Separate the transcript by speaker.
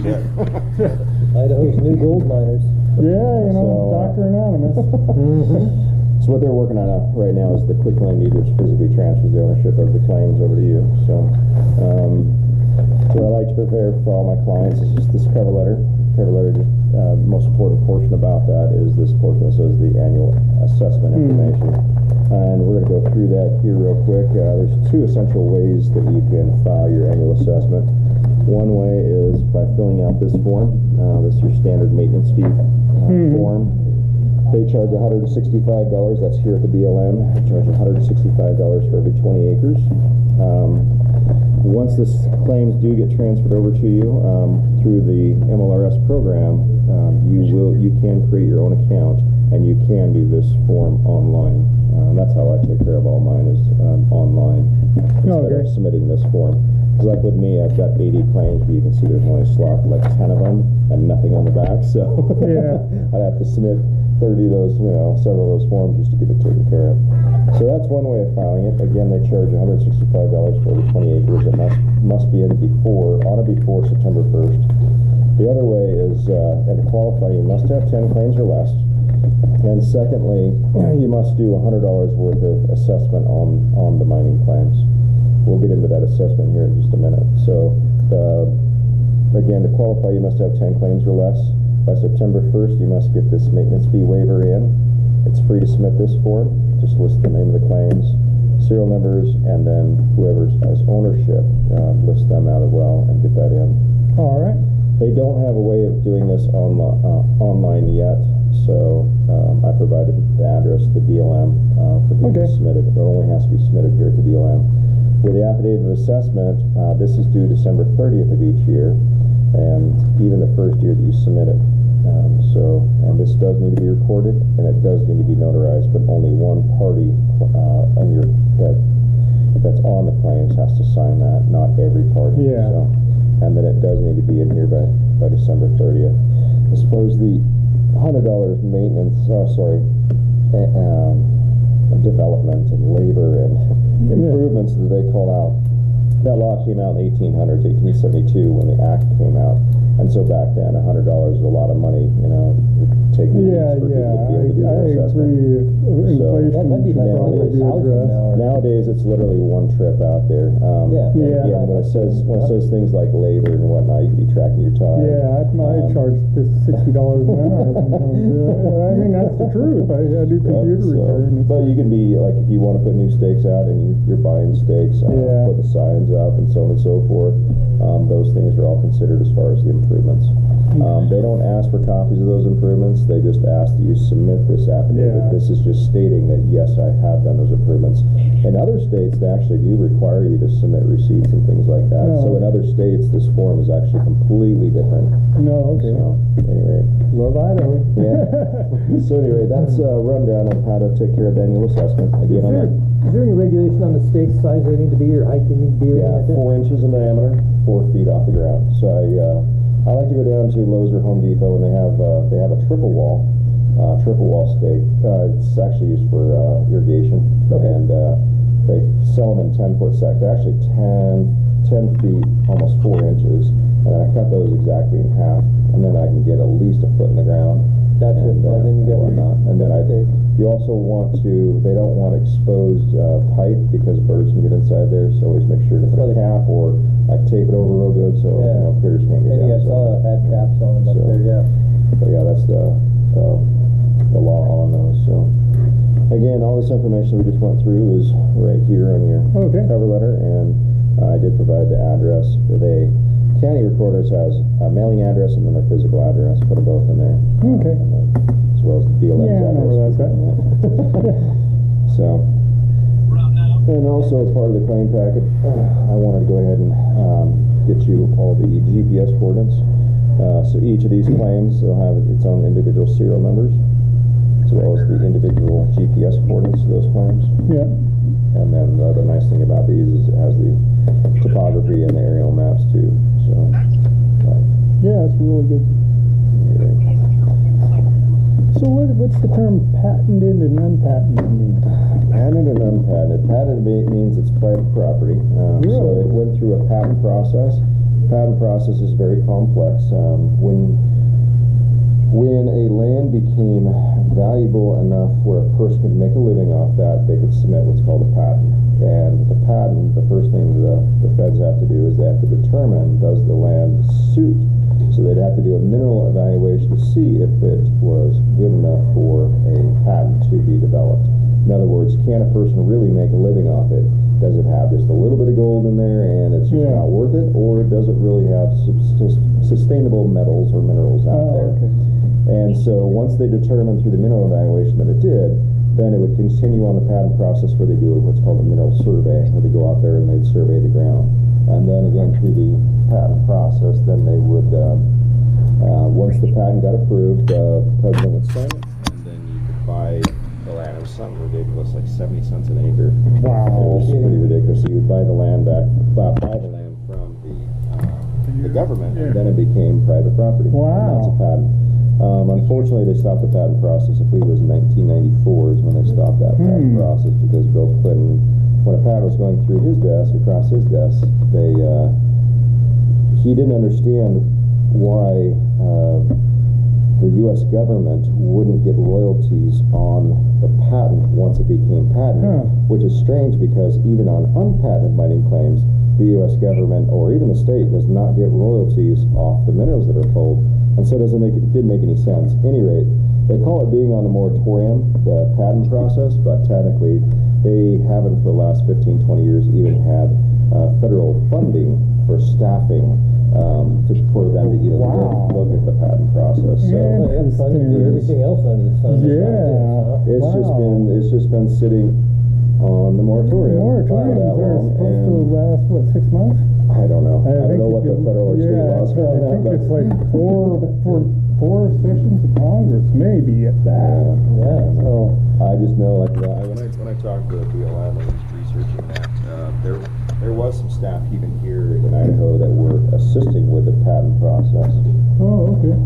Speaker 1: Yeah.
Speaker 2: Idaho's new gold miners.
Speaker 3: Yeah, Dr. Anonymous.
Speaker 1: So what they're working on right now is the quitclaim deed, which physically transfers the ownership of the claims over to you. So, what I like to prepare for all my clients is just this cover letter. The most important portion about that is this portion that says the annual assessment information. And we're going to go through that here real quick. There's two essential ways that you can file your annual assessment. One way is by filling out this form. This is your standard maintenance fee form. They charge $165. That's here at the BLM. They charge $165 for every 20 acres. Once this claims do get transferred over to you through the MLRS program, you can create your own account and you can do this form online. That's how I take care of all mine is online instead of submitting this form. Because like with me, I've got 80 claims, but you can see there's only slot like 10 of them and nothing on the back. So I'd have to submit 30 of those, several of those forms just to get it taken care of. So that's one way of filing it. Again, they charge $165 for every 20 acres. It must be in before September 1st. The other way is, and to qualify, you must have 10 claims or less. And secondly, you must do $100 worth of assessment on the mining claims. We'll get into that assessment here in just a minute. So, again, to qualify, you must have 10 claims or less. By September 1st, you must get this maintenance fee waiver in. It's free to submit this form. Just list the name of the claims, serial numbers, and then whoever has ownership, list them out as well and get that in.
Speaker 3: All right.
Speaker 1: They don't have a way of doing this online yet, so I provided the address, the BLM, for people to submit it. It only has to be submitted here at the BLM. With the affidavit of assessment, this is due December 30th of each year, and even the first year that you submit it. And this does need to be recorded, and it does need to be notarized, but only one party that's on the claims has to sign that, not every party.
Speaker 3: Yeah.
Speaker 1: So, and then it does need to be in here by December 30th. I suppose the $100 maintenance, development and labor and improvements that they call out. That law came out in 1872 when the Act came out, and so back then $100 was a lot of money, taking for people to be able to do their assessment. Nowadays it's literally one trip out there. Again, when it says things like labor and whatnot, you can be tracking your time.
Speaker 3: Yeah, I charge $60 an hour. I mean, that's the truth. I do computer repair.
Speaker 1: But you can be like, if you want to put new stakes out and you're buying stakes, put the signs up and so on and so forth. Those things are all considered as far as the improvements. They don't ask for copies of those improvements. They just ask that you submit this affidavit. This is just stating that yes, I have done those improvements. In other states, they actually do require you to submit receipts and things like that. So in other states, this form is actually completely different.
Speaker 3: No, okay.
Speaker 1: So anyway,
Speaker 3: love Idaho.
Speaker 1: So anyway, that's a rundown of how to take care of the annual assessment. Again,
Speaker 2: Is there any regulation on the stake size they need to be or height they need to be?
Speaker 1: Yeah, 4 inches in diameter, 4 feet off the ground. So I like to go down to Lowe's or Home Depot, and they have a triple wall stake. It's actually used for irrigation, and they sell them in 10-foot sacks. They're actually 10 feet, almost 4 inches, and then I cut those exactly in half, and then I can get at least a foot in the ground.
Speaker 2: That's it. And then you get
Speaker 1: whatnot. And then you also want to, they don't want exposed pipe because birds can get inside there, so always make sure to put a cap or like tape it over real good so critters can't get down.
Speaker 2: I saw had caps on them up there,
Speaker 1: But that's the law on those. So again, all this information we just went through is right here on your cover letter, and I did provide the address. The county recorders has a mailing address and then their physical address. Put them both in there.
Speaker 3: Okay.
Speaker 1: As well as the BLM's address. So, and also as part of the claim packet, I wanted to go ahead and get you all the GPS coordinates. So each of these claims will have its own individual serial numbers, as well as the individual GPS coordinates of those claims.
Speaker 3: Yeah.
Speaker 1: And then the nice thing about these is it has the topography and the aerial maps too. So,
Speaker 3: it's really good. So what's the term patented and unpatented mean?
Speaker 1: Patented and unpatented. Patented means it's private property. So it went through a patent process, patent process is very complex. When a land became valuable enough where a person could make a living off that, they could submit what's called a patent. And the patent, the first thing the feds have to do is they have to determine, does the land suit? So they'd have to do a mineral evaluation to see if it was good enough for a patent to be developed. In other words, can a person really make a living off it? Does it have just a little bit of gold in there and it's just not worth it? Or does it really have sustainable metals or minerals out there?
Speaker 3: Okay.
Speaker 1: And so once they determined through the mineral evaluation that it did, then it would continue on the patent process where they do what's called a mineral survey, where they go out there and they'd survey the ground. And then again through the patent process, then they would, once the patent got approved, the president would sign it, and then you could buy the land. It was something ridiculous, like 70 cents an acre.
Speaker 3: Wow.
Speaker 1: It was pretty ridiculous. So you would buy the land from the government, and then it became private property.
Speaker 3: Wow.
Speaker 1: And that's a patent. Unfortunately, they stopped the patent process. I believe it was 1994 is when they stopped that patent process, because Bill Clinton, when a patent was going through his desk, across his desk, he didn't understand why the U.S. government wouldn't get royalties on the patent once it became patented, which is strange because even on unpatented mining claims, the U.S. government or even the state does not get royalties off the minerals that are pulled, and so it didn't make any sense. At any rate, they call it being on a moratorium, the patent process, but technically they haven't for the last 15, 20 years even had federal funding for staffing for them to even look at the patent process. So
Speaker 2: They have funding for everything else under the sun.
Speaker 1: it's just been sitting on the moratorium.
Speaker 3: Moratoriums
Speaker 1: that
Speaker 3: are
Speaker 1: long,
Speaker 3: supposed to
Speaker 1: and
Speaker 3: last, what, 6 months?
Speaker 1: I don't know. I don't
Speaker 3: think
Speaker 1: know what
Speaker 3: if
Speaker 1: the
Speaker 3: you-
Speaker 1: federal or state laws are on
Speaker 3: I
Speaker 1: that,
Speaker 3: think
Speaker 1: but
Speaker 3: it's like four sessions of Congress, maybe at that.
Speaker 2: Yeah.
Speaker 3: So,
Speaker 1: I just know, like, when I talked to BLM and was researching that, there was some staff even here in Idaho that were assisting with the patent process.
Speaker 3: oh, okay.